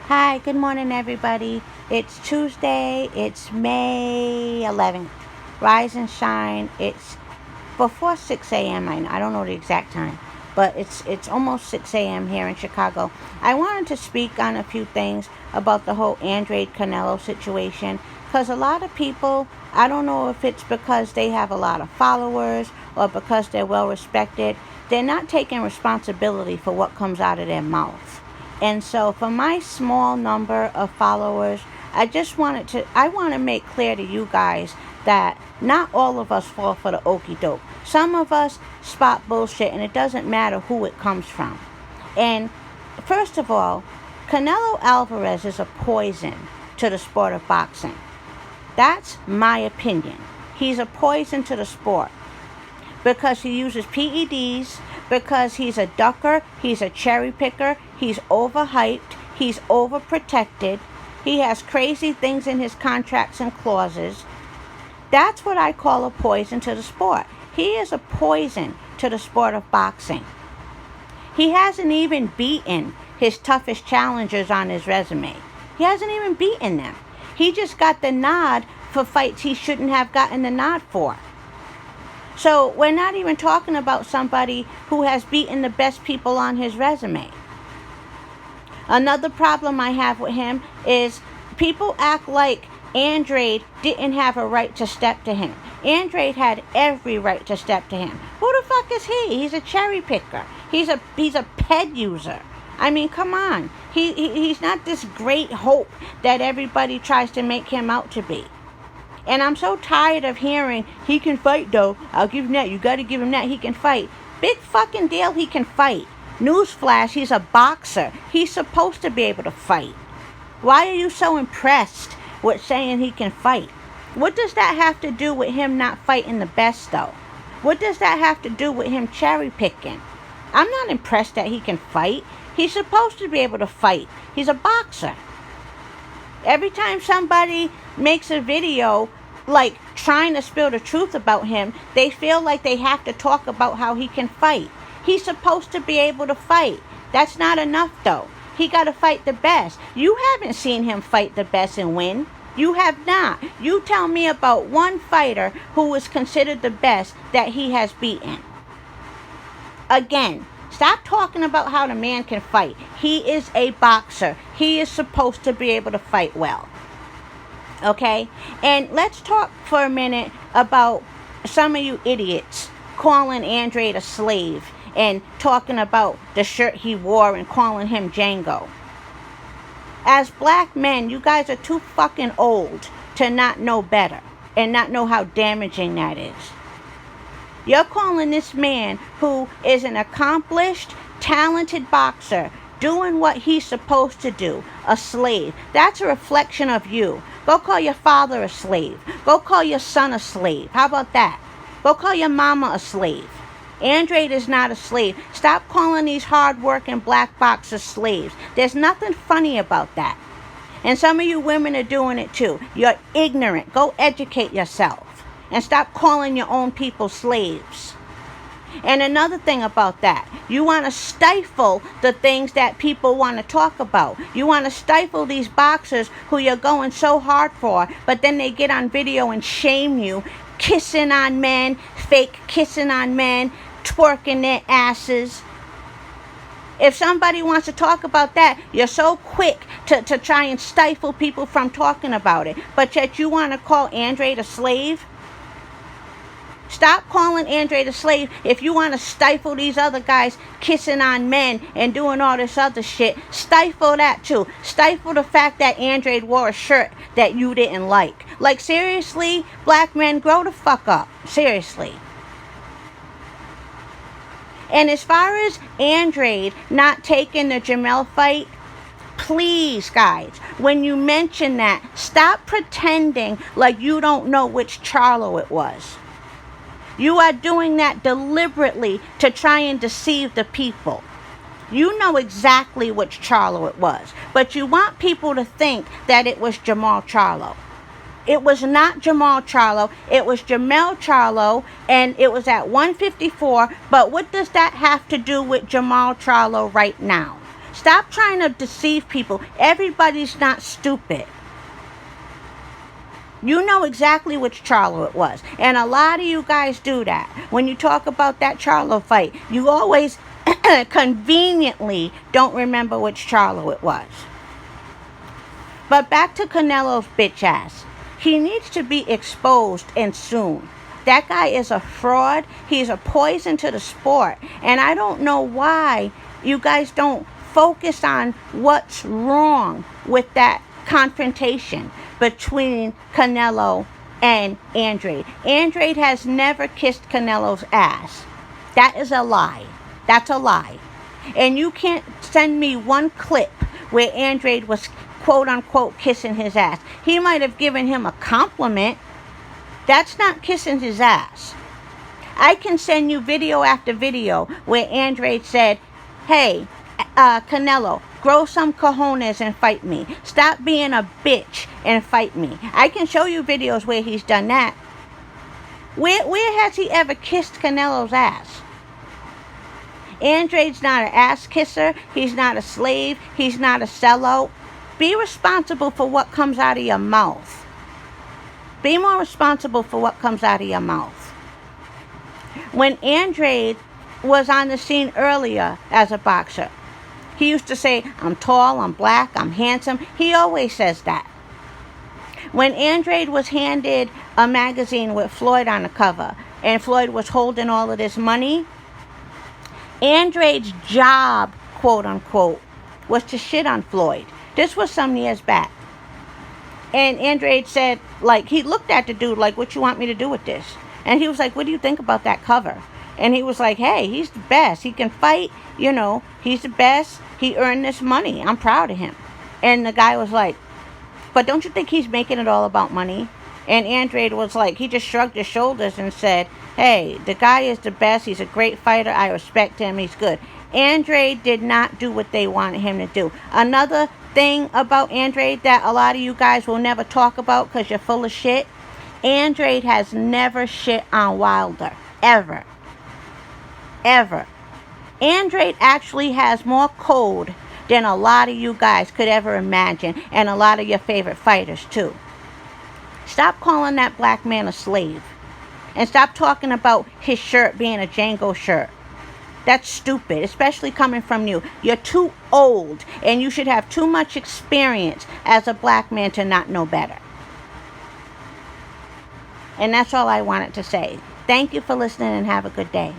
Hi, good morning, everybody. It's Tuesday. It's May 11th. Rise and shine. It's before 6 a.m. I don't know the exact time, but it's almost 6 a.m. here in Chicago. I wanted to speak on a few things about the whole Andrade Canelo situation because a lot of people, I don't know if it's because they have a lot of followers or because they're well respected, they're not taking responsibility for what comes out of their mouth. And so for my small number of followers, I want to make clear to you guys that not all of us fall for the okie doke. Some of us spot bullshit and it doesn't matter who it comes from. And first of all, Canelo Alvarez is a poison to the sport of boxing. That's my opinion. He's a poison to the sport because he uses PEDs, because he's a ducker, he's a cherry picker, he's overhyped, he's overprotected, he has crazy things in his contracts and clauses. That's what I call a poison to the sport. He is a poison to the sport of boxing. He hasn't even beaten his toughest challengers on his resume. He hasn't even beaten them. He just got the nod for fights he shouldn't have gotten the nod for. So we're not even talking about somebody who has beaten the best people on his resume. Another problem I have with him is people act like Andrade didn't have a right to step to him. Andrade had every right to step to him. Who the fuck is he? He's a cherry picker. He's a ped user. I mean, come on. He's not this great hope that everybody tries to make him out to be. And I'm so tired of hearing, he can fight though. I'll give him that. You got to give him that. He can fight. Big fucking deal, he can fight. Newsflash, he's a boxer. He's supposed to be able to fight. Why are you so impressed with saying he can fight? What does that have to do with him not fighting the best though? What does that have to do with him cherry picking? I'm not impressed that he can fight. He's supposed to be able to fight. He's a boxer. Every time somebody makes a video like trying to spill the truth about him, they feel like they have to talk about how he can fight. He's supposed to be able to fight. That's not enough though. He got to fight the best. You haven't seen him fight the best and win. You have not. You tell me about one fighter who was considered the best that he has beaten. Again, stop talking about how the man can fight. He is a boxer. He is supposed to be able to fight well. Okay? And let's talk for a minute about some of you idiots calling Andrade a slave and talking about the shirt he wore and calling him Django. As black men, you guys are too fucking old to not know better and not know how damaging that is. You're calling this man who is an accomplished, talented boxer doing what he's supposed to do, a slave. That's a reflection of you. Go call your father a slave. Go call your son a slave. How about that? Go call your mama a slave. Andrade is not a slave. Stop calling these hard-working black boxers slaves. There's nothing funny about that. And some of you women are doing it too. You're ignorant. Go educate yourself. And stop calling your own people slaves. And another thing about that, you want to stifle the things that people want to talk about. You want to stifle these boxers who you're going so hard for, but then they get on video and shame you, kissing on men, fake kissing on men, twerking their asses. If somebody wants to talk about that, you're so quick to try and stifle people from talking about it. But yet you want to call Andrade a slave? Stop calling Andrade a slave if you want to stifle these other guys kissing on men and doing all this other shit. Stifle that too. Stifle the fact that Andrade wore a shirt that you didn't like. Like seriously, black men, grow the fuck up. Seriously. And as far as Andrade not taking the Jamel fight, please, guys, when you mention that, stop pretending like you don't know which Charlo it was. You are doing that deliberately to try and deceive the people. You know exactly which Charlo it was, but you want people to think that it was Jamal Charlo. It was not Jamal Charlo. It was Jamel Charlo, and it was at 154. But what does that have to do with Jamal Charlo right now? Stop trying to deceive people. Everybody's not stupid. You know exactly which Charlo it was. And a lot of you guys do that. When you talk about that Charlo fight, you always conveniently don't remember which Charlo it was. But back to Canelo's bitch ass. He needs to be exposed, and soon. That guy is a fraud. He's a poison to the sport. And I don't know why you guys don't focus on what's wrong with that confrontation between Canelo and Andrade. Andrade has never kissed Canelo's ass. That is a lie. That's a lie. And you can't send me one clip where Andrade was quote unquote kissing his ass. He might have given him a compliment. That's not kissing his ass. I can send you video after video where Andrade said, hey, Canelo, grow some cojones and fight me. Stop being a bitch and fight me. I can show you videos where he's done that. Where has he ever kissed Canelo's ass? Andrade's not an ass kisser. He's not a slave. He's not a sellout. Be responsible for what comes out of your mouth. Be more responsible for what comes out of your mouth. When Andrade was on the scene earlier as a boxer, he used to say, I'm tall, I'm black, I'm handsome. He always says that. When Andrade was handed a magazine with Floyd on the cover, and Floyd was holding all of this money, Andrade's job, quote unquote, was to shit on Floyd. This was some years back. And Andrade said, like, he looked at the dude like, what you want me to do with this? And he was like, what do you think about that cover? And he was like, hey, he's the best. He can fight, you know, he's the best. He earned this money. I'm proud of him. And the guy was like, but don't you think he's making it all about money? And Andrade was like, he just shrugged his shoulders and said, hey, the guy is the best. He's a great fighter. I respect him. He's good. Andrade did not do what they wanted him to do. Another thing about Andrade that a lot of you guys will never talk about because you're full of shit. Andrade has never shit on Wilder. Ever. Ever. Andrade actually has more code than a lot of you guys could ever imagine, and a lot of your favorite fighters too. Stop calling that black man a slave. And stop talking about his shirt being a Django shirt. That's stupid, especially coming from you. You're too old, and you should have too much experience as a black man to not know better. And that's all I wanted to say. Thank you for listening, and have a good day.